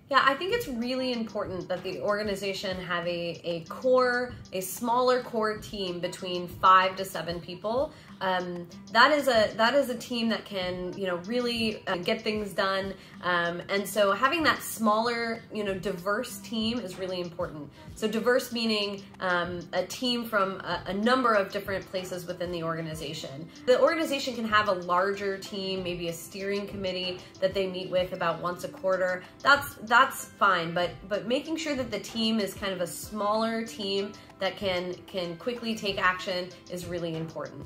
Yeah, I think it's really important that the organization have a smaller core team between 5 to 7 people. That is a team that can, really get things done. And so having that smaller, diverse team is really important. So diverse meaning a team from a number of different places within the organization. The organization can have a larger team, maybe a steering committee that they meet with about once a quarter. That's fine, but making sure that the team is kind of a smaller team that can quickly take action is really important.